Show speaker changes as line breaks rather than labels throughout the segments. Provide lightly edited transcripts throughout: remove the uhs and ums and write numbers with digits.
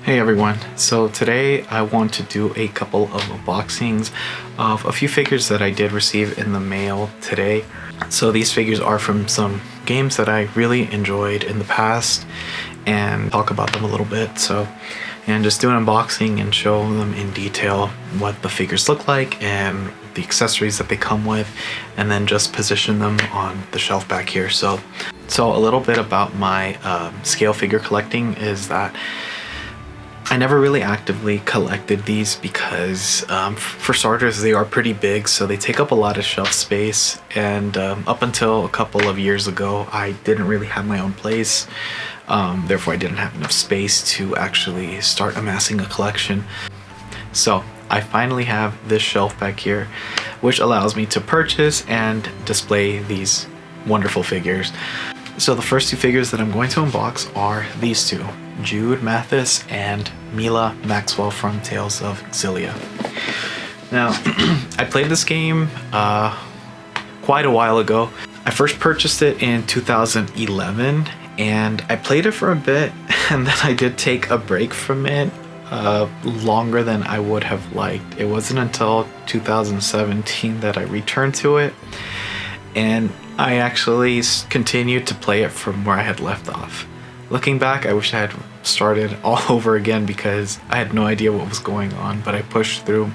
Hey everyone, so today I want to do a couple of unboxings of a few figures that I did receive in the mail today. So these figures are from some games that I really enjoyed in the past and talk about them a little bit. And just do an unboxing and show them in detail what the figures look like and the accessories that they come with, and then just position them on the shelf back here. So a little bit about my scale figure collecting is that I never really actively collected these because for starters they are pretty big, so they take up a lot of shelf space, and up until a couple of years ago I didn't really have my own place, therefore I didn't have enough space to actually start amassing a collection. So I finally have this shelf back here which allows me to purchase and display these wonderful figures. So the first two figures that I'm going to unbox are these two, Jude Mathis and Milla Maxwell from Tales of Xillia. Now, I played this game quite a while ago. I first purchased it in 2011 and I played it for a bit, and then I did take a break from it longer than I would have liked. It wasn't until 2017 that I returned to it, and I actually continued to play it from where I had left off. Looking back, I wish I had started all over again because I had no idea what was going on, but I pushed through.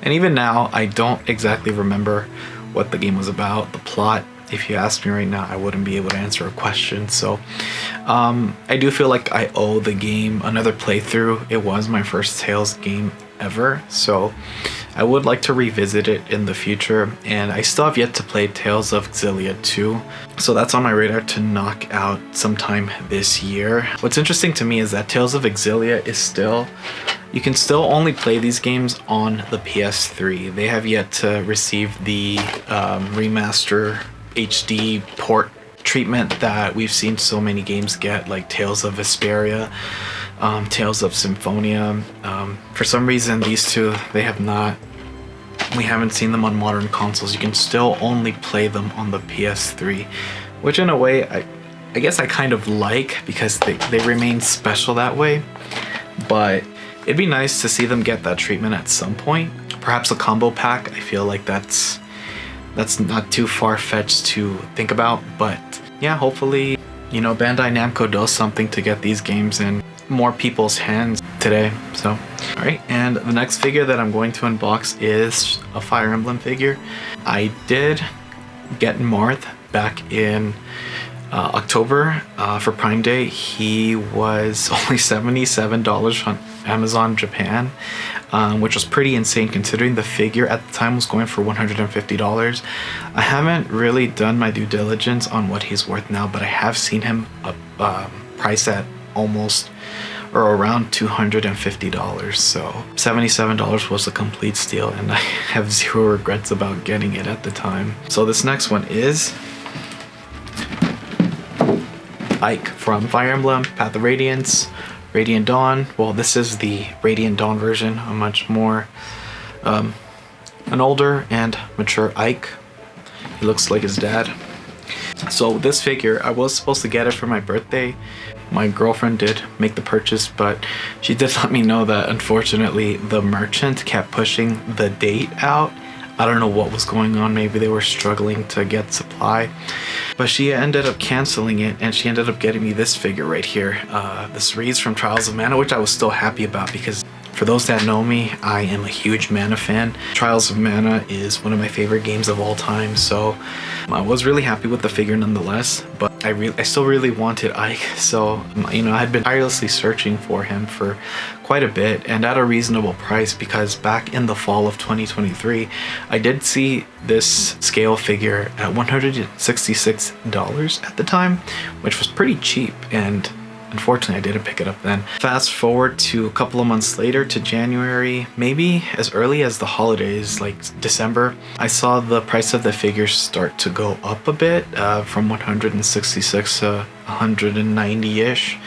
And even now, I don't exactly remember what the game was about, the plot. If you asked me right now, I wouldn't be able to answer a question. So I do feel like I owe the game another playthrough. It was my first Tales game ever, so I would like to revisit it in the future, and I still have yet to play Tales of Xillia 2, so that's on my radar to knock out sometime this year. What's interesting to me is that Tales of Xillia is still, you can still only play these games on the PS3. They have yet to receive the remaster HD port treatment that we've seen so many games get, like Tales of Vesperia, Tales of Symphonia. For some reason these two, they have not, we haven't seen them on modern consoles. You can still only play them on the PS3, which in a way I guess I kind of like, because they remain special that way. But it'd be nice to see them get that treatment at some point. Perhaps a combo pack. I feel like that's not too far-fetched to think about, but yeah, hopefully, you know, Bandai Namco does something to get these games in more people's hands today. So, all right, and the next figure that I'm going to unbox is a Fire Emblem figure. I did get Marth back in October for Prime Day. He was only $77 on Amazon Japan, which was pretty insane considering the figure at the time was going for $150. I haven't really done my due diligence on what he's worth now, but I have seen him priced at almost or around $250. So $77 was a complete steal, and I have zero regrets about getting it at the time. So this next one is Ike from Fire Emblem, Path of Radiance, Radiant Dawn. Well, this is the Radiant Dawn version, a much more an older and mature Ike. He looks like his dad. So this figure, I was supposed to get it for my birthday. My girlfriend did make the purchase, but she did let me know that unfortunately the merchant kept pushing the date out. I don't know what was going on. Maybe they were struggling to get supply, but she ended up canceling it, and she ended up getting me this figure right here. This Reeds from Trials of Mana, which I was still happy about because for those that know me, I am a huge Mana fan. Trials of Mana is one of my favorite games of all time, so I was really happy with the figure nonetheless, but I still really wanted Ike. So, you know, I had been tirelessly searching for him for quite a bit and at a reasonable price, because back in the fall of 2023, I did see this scale figure at $166 at the time, which was pretty cheap, and unfortunately I didn't pick it up then. Fast forward to a couple of months later to January, maybe as early as the holidays, like December, I saw the price of the figure start to go up a bit, from 166 to 190-ish.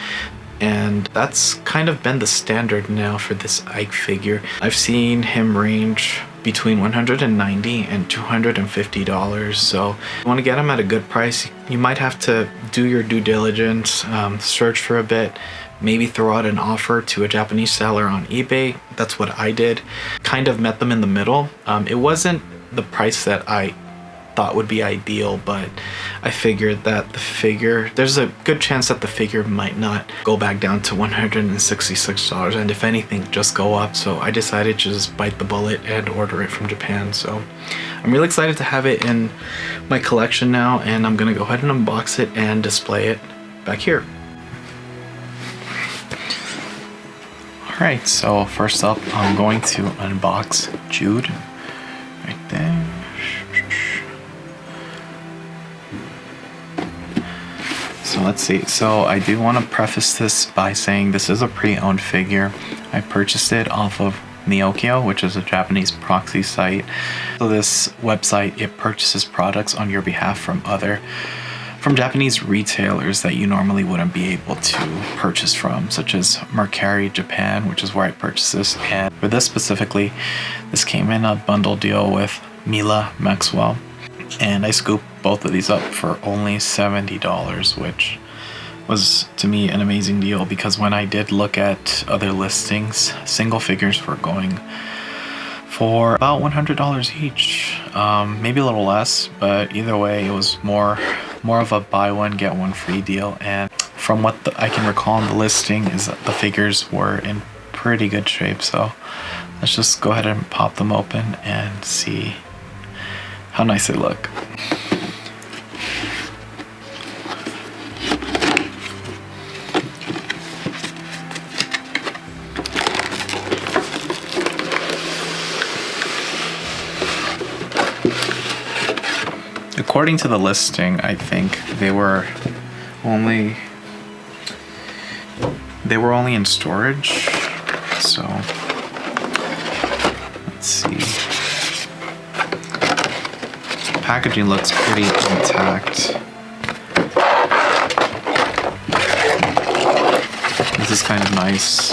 And that's kind of been the standard now for this Ike figure. I've seen him range between $190 and $250. So if you want to get them at a good price, you might have to do your due diligence, search for a bit, maybe throw out an offer to a Japanese seller on eBay. That's what I did. Kind of met them in the middle. It wasn't the price that I thought would be ideal, but I figured that there's a good chance that the figure might not go back down to $166, and if anything, just go up. So I decided to just bite the bullet and order it from Japan. So I'm really excited to have it in my collection now, and I'm gonna go ahead and unbox it and display it back here. Alright, so first up, I'm going to unbox Jude right there. So let's see. So I do want to preface this by saying this is a pre-owned figure. I purchased it off of Neokyo, which is a Japanese proxy site. So this website, it purchases products on your behalf from Japanese retailers that you normally wouldn't be able to purchase from, such as Mercari Japan, which is where I purchased this. And for this specifically, this came in a bundle deal with Milla Maxwell, and I scooped both of these up for only $70, which was to me an amazing deal, because when I did look at other listings, single figures were going for about $100 each, maybe a little less, but either way it was more of a buy one get one free deal. And from what I can recall in the listing is that the figures were in pretty good shape. So let's just go ahead and pop them open and see how nice they look. According to the listing, I think they were only in storage. So let's see. Packaging looks pretty intact. This is kind of nice.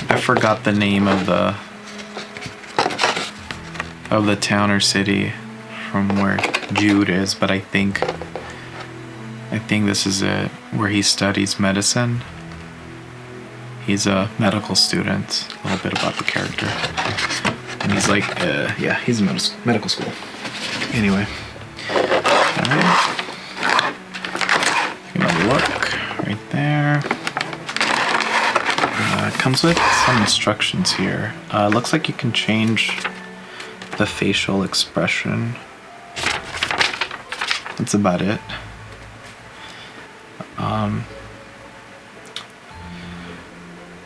I forgot the name of the town or city from where Jude is, but I think this is it, where he studies medicine. He's a medical student. A little bit about the character. And he's like, yeah, he's in medical school. Anyway. Alright. Another look right there. It comes with some instructions here. It looks like you can change the facial expression. That's about it.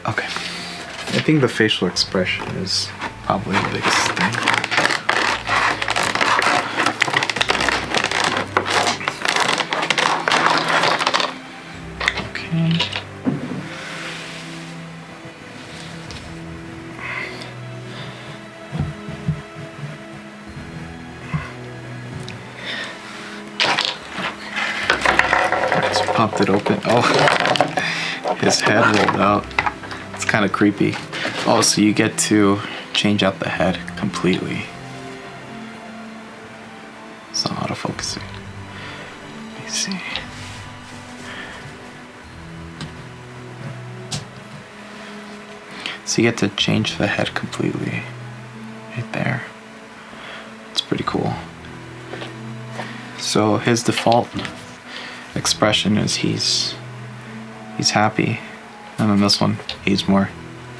Okay. I think the facial expression is probably the biggest thing. Okay. Popped it open. Oh, his head rolled out. It's kind of creepy. Oh, so you get to change out the head completely. It's not autofocusing. Let me see. So you get to change the head completely. Right there. It's pretty cool. So his default expression is he's happy, and then this one he's more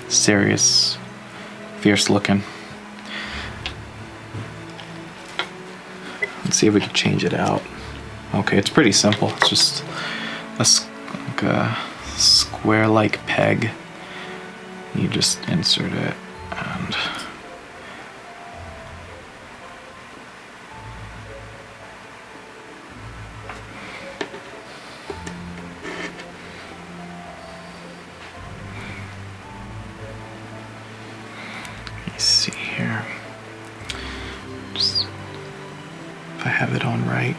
serious, fierce looking. Let's see if we can change it out. Okay, it's pretty simple. It's just like a square-like peg. You just insert it and see here. Just, if I have it on right,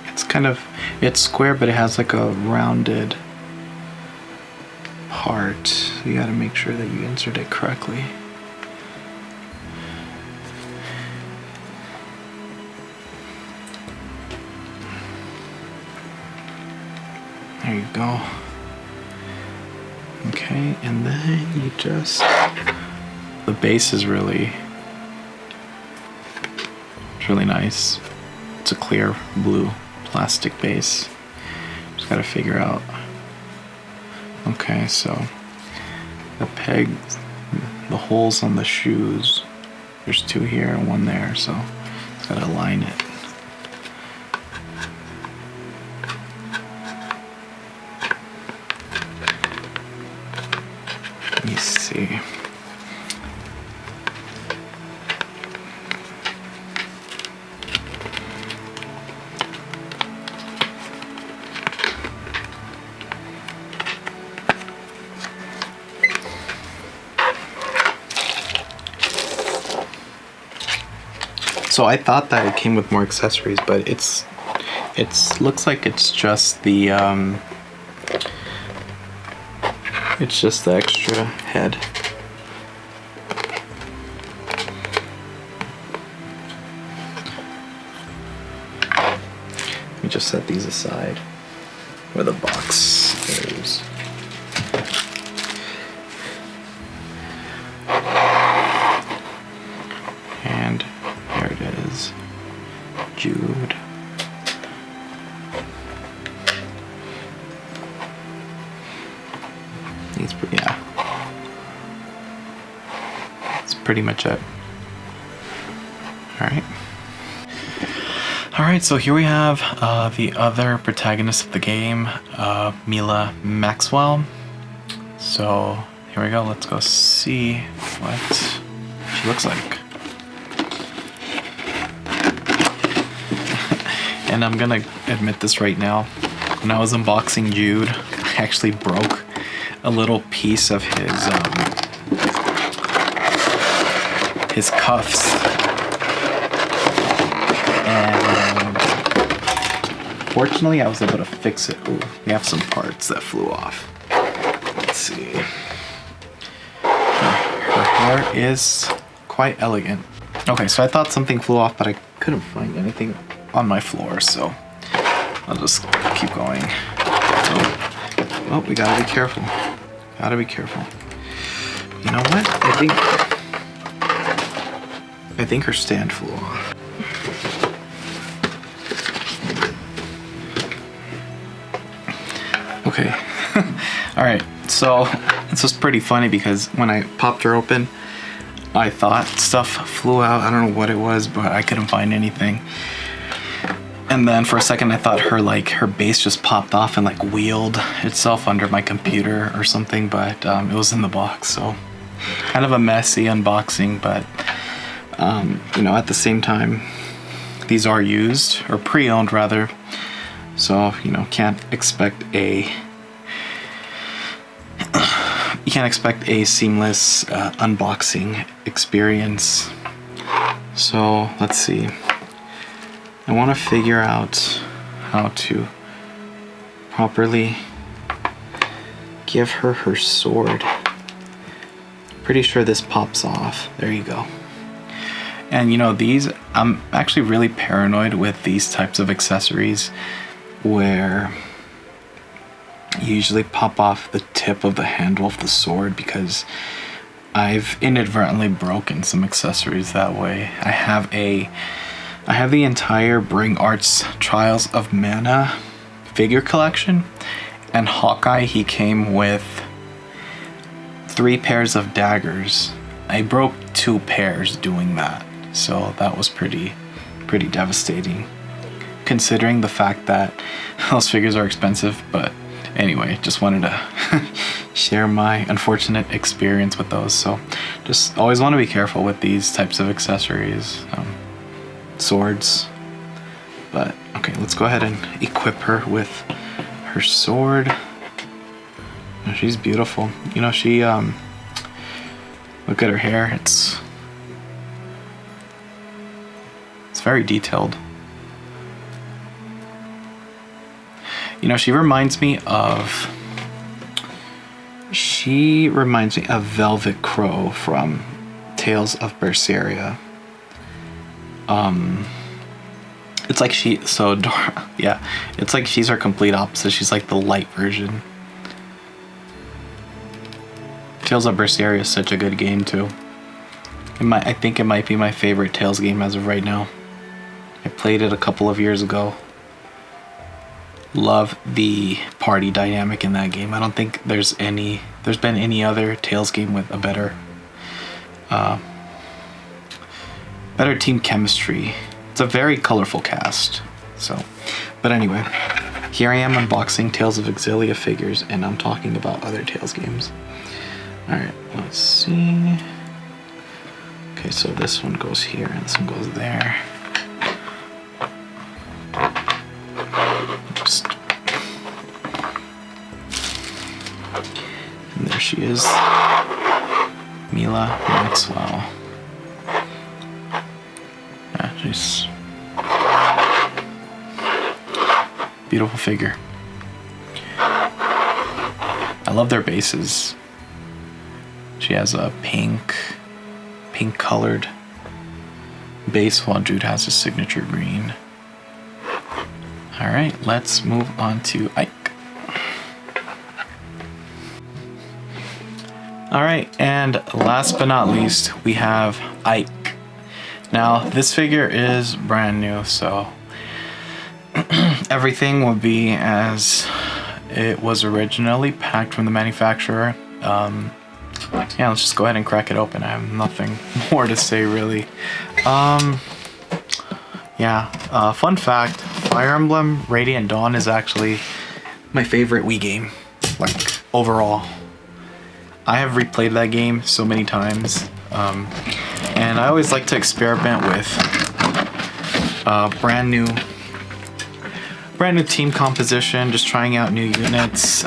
it's square, but it has like a rounded part. So you gotta make sure that you insert it correctly. There you go. Okay, and then you just, the base is really, it's really nice. It's a clear blue plastic base. Just gotta figure out. Okay, so the peg, the holes on the shoes, there's 2 here and 1 there, so just gotta align it. Let me see. So I thought that it came with more accessories, but it's looks like it's just the extra head. Let me just set these aside where the box is. And there it is. Jude. Yeah. That's pretty much it. Alright. Alright, so here we have the other protagonist of the game, Milla Maxwell. So here we go, let's go see what she looks like. And I'm gonna admit this right now. When I was unboxing Jude, I actually broke a little piece of his cuffs, and fortunately I was able to fix it. Ooh, we have some parts that flew off. Let's see. Her hair is quite elegant. Okay, so I thought something flew off, but I couldn't find anything on my floor, so I'll just keep going. Oh, we gotta be careful. Gotta be careful. You know what? I think her stand flew off. Okay. Alright, so this was pretty funny because when I popped her open, I thought stuff flew out. I don't know what it was, but I couldn't find anything. And then for a second I thought her base just popped off and like wheeled itself under my computer or something, but it was in the box, so kind of a messy unboxing, but you know, at the same time, these are used, or pre-owned rather, so you know, can't expect a seamless unboxing experience. So let's see. I want to figure out how to properly give her her sword. Pretty sure this pops off. There you go. And you know, these, I'm actually really paranoid with these types of accessories where you usually pop off the tip of the handle of the sword, because I've inadvertently broken some accessories that way. I have the entire Bring Arts Trials of Mana figure collection, and Hawkeye, he came with 3 pairs of daggers. I broke 2 pairs doing that, so that was pretty devastating, considering the fact that those figures are expensive. But anyway, just wanted to share my unfortunate experience with those. So just always want to be careful with these types of accessories. Swords. But okay, let's go ahead and equip her with her sword. Oh, she's beautiful. You know, she look at her hair. It's very detailed. You know, she reminds me of Velvet Crow from Tales of Xillia. It's like yeah, it's like she's her complete opposite. She's like the light version. Tales of Berseria is such a good game too. I think it might be my favorite Tales game as of right now. I played it a couple of years ago. Love the party dynamic in that game. I don't think there's been any other Tales game with a better team chemistry. It's a very colorful cast. But anyway, here I am unboxing Tales of Xillia figures, and I'm talking about other Tales games. Alright, let's see. Okay, so this one goes here and this one goes there. And there she is. Milla Maxwell. Yeah, she's beautiful figure. I love their bases. She has a pink colored base while Jude has his signature green. Alright, let's move on to Ike. Alright, and last but not least, we have Ike. Now, this figure is brand new, so everything will be as it was originally packed from the manufacturer. Yeah, let's just go ahead and crack it open. I have nothing more to say, really. Yeah, fun fact, Fire Emblem Radiant Dawn is actually my favorite Wii game, like, overall. I have replayed that game so many times, and I always like to experiment with brand new team composition, just trying out new units,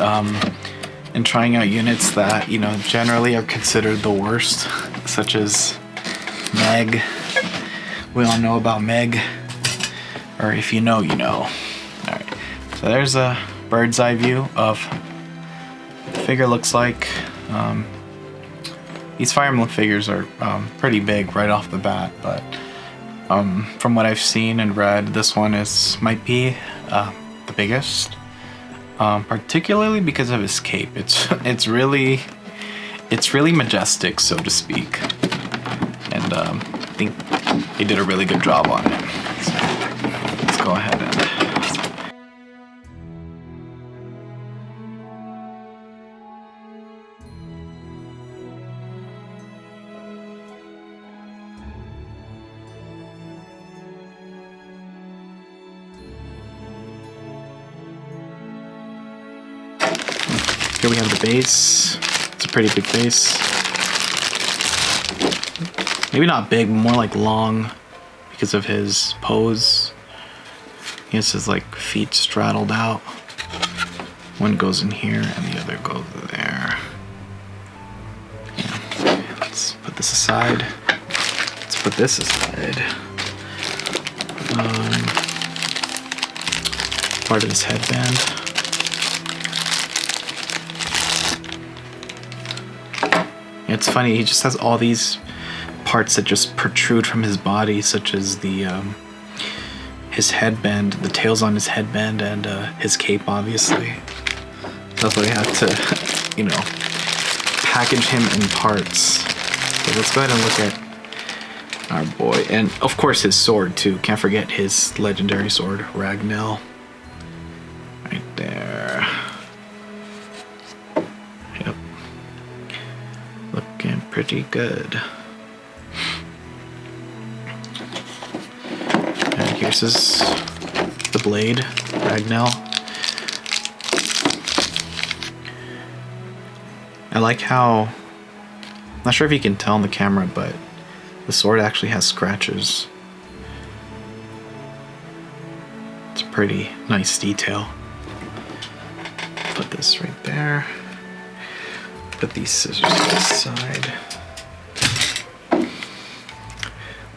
and trying out units that, you know, generally are considered the worst, such as Meg. We all know about Meg, or if you know, you know. Alright, so there's a bird's eye view of what the figure looks like. These Fire Emblem figures are pretty big right off the bat, but from what I've seen and read, this one might be the biggest. Particularly because of his cape. It's really majestic, so to speak, and I think he did a really good job on it. So let's go ahead and here we have the base. It's a pretty big base. Maybe not big, more like long because of his pose. He has his like feet straddled out. One goes in here and the other goes there. Yeah. Let's put this aside. Let's put this aside. Part of his headband. It's funny, he just has all these parts that just protrude from his body, such as the his headband, the tails on his headband, and his cape, obviously. That's why I have to, you know, package him in parts. So let's go ahead and look at our boy. And, of course, his sword, too. Can't forget his legendary sword, Ragnell. Right there. Yep. Looking pretty good. And here's the blade, Ragnell. I like how, I'm not sure if you can tell on the camera, but the sword actually has scratches. It's a pretty nice detail. Put this right there. Put these scissors to the side.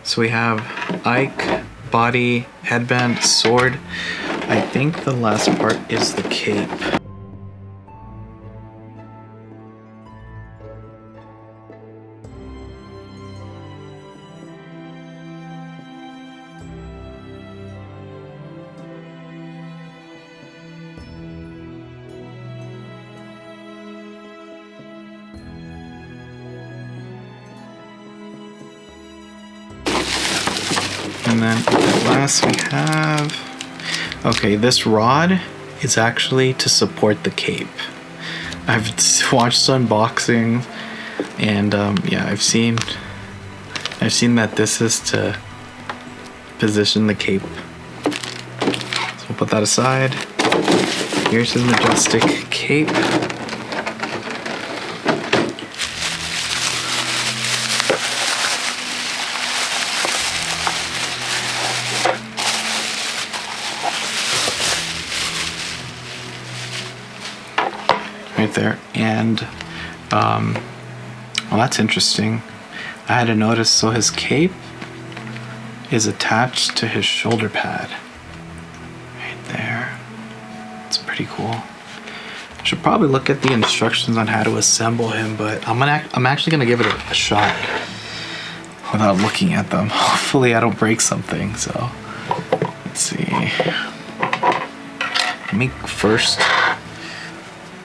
So we have Ike, body, headband, sword. I think the last part is the cape. And then at last we have, okay, this rod is actually to support the cape. I've watched unboxings, and yeah, I've seen that this is to position the cape. So we'll put that aside. Here's his majestic cape. Right there. And well, that's interesting. I had to notice, so his cape is attached to his shoulder pad right there. It's pretty cool. I should probably look at the instructions on how to assemble him, but I'm actually gonna give it a shot without looking at them. Hopefully I don't break something. So let's see. Let me first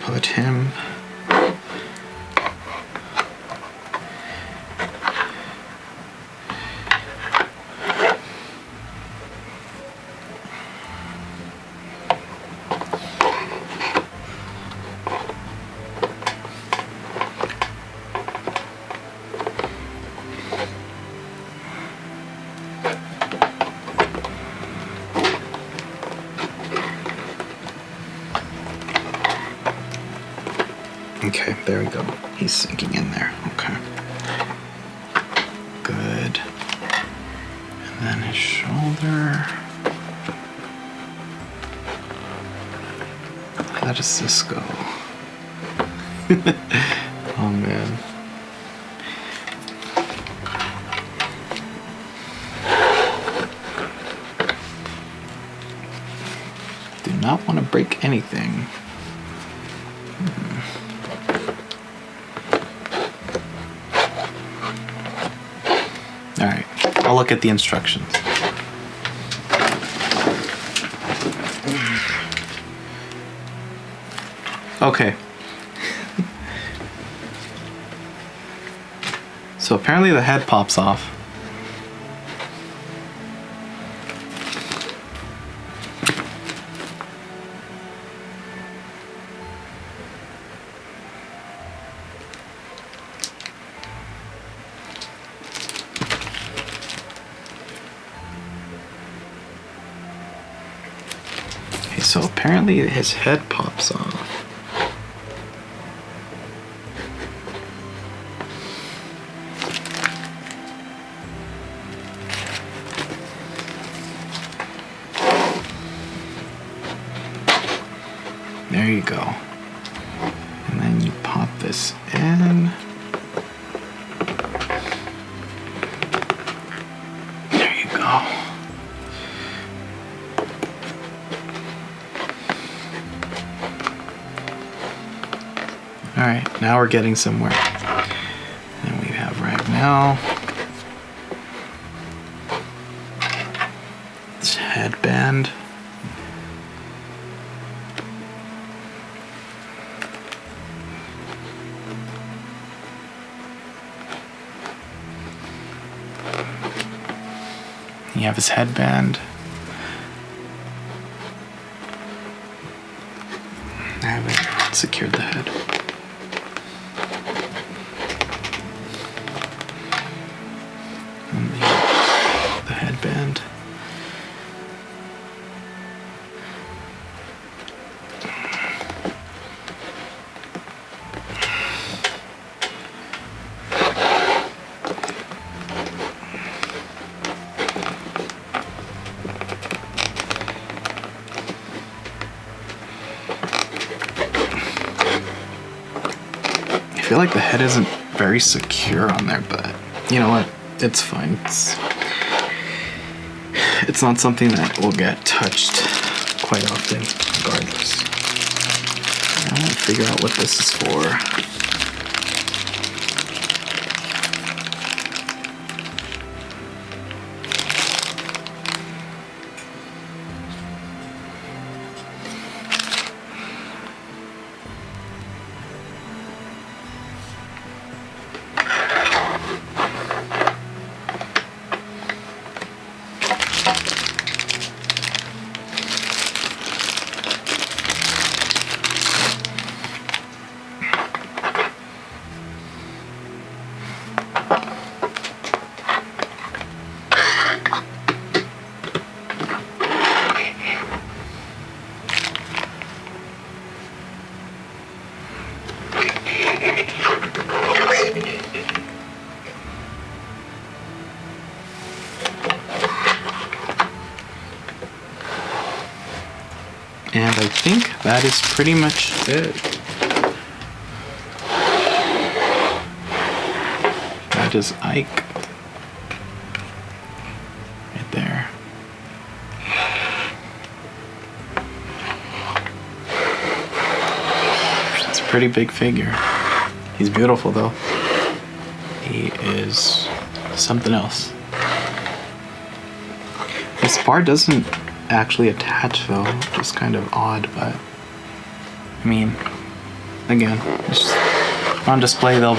put him. Okay, there we go. He's sinking in there. Okay. Good. And then his shoulder. How does this go? Oh man. Do not want to break anything. Alright, I'll look at the instructions. Okay. So apparently the head pops off. So apparently his head pops off. There you go. And then you pop this in. There you go. Alright, now we're getting somewhere. And we have right now this headband. You have his headband. I haven't secured the head. And the headband. I feel like the head isn't very secure on there, but you know what? It's fine. It's not something that will get touched quite often, regardless. I want to figure out what this is for. I think that is pretty much it. That is Ike. Right there. It's a pretty big figure. He's beautiful though. He is something else. This part doesn't actually attach though, which is kind of odd, but I mean, again, just on display they'll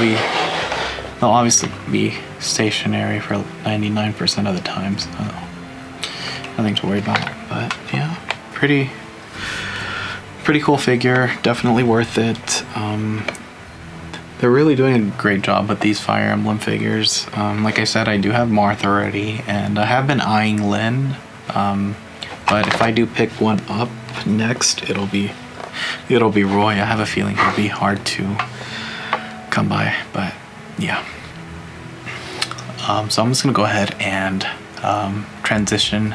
obviously be stationary for 99% of the time, so nothing to worry about. But yeah, pretty cool figure, definitely worth it. They're really doing a great job with these Fire Emblem figures. Like I said, I do have Marth already, and I have been eyeing Lyn. But if I do pick one up next, it'll be Roy. I have a feeling it'll be hard to come by, but yeah. So I'm just gonna go ahead and transition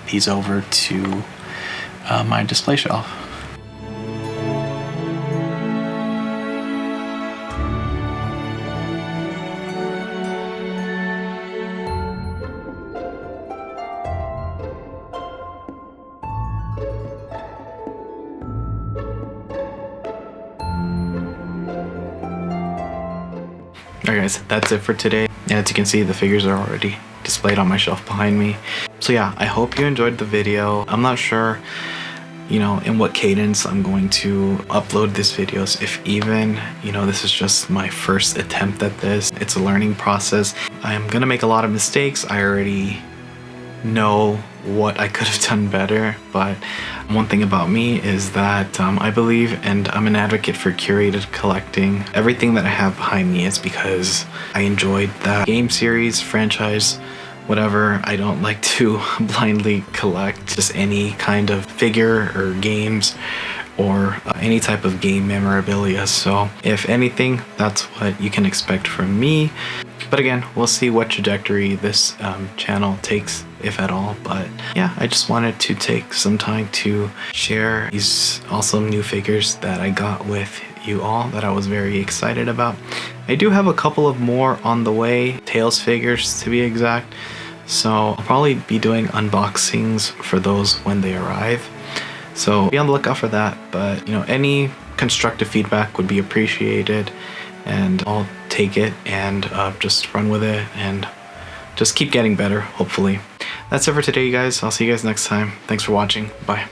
these over to my display shelf. Alright guys, that's it for today. And as you can see, the figures are already displayed on my shelf behind me. So yeah, I hope you enjoyed the video. I'm not sure, you know, in what cadence I'm going to upload these videos, if even, you know, this is just my first attempt at this. It's a learning process. I'm gonna make a lot of mistakes. I already know what I could have done better, but one thing about me is that I believe, and I'm an advocate for curated collecting. Everything that I have behind me is because I enjoyed that game series, franchise, whatever. I don't like to blindly collect just any kind of figure or games or any type of game memorabilia. So if anything, that's what you can expect from me. But again, we'll see what trajectory this channel takes, if at all. But yeah, I just wanted to take some time to share these awesome new figures that I got with you all that I was very excited about. I do have a couple of more on the way, Tales figures to be exact. So I'll probably be doing unboxings for those when they arrive. So be on the lookout for that. But you know, any constructive feedback would be appreciated, and I'll take it and just run with it and just keep getting better, hopefully. That's it for today, you guys. I'll see you guys next time. Thanks for watching. Bye.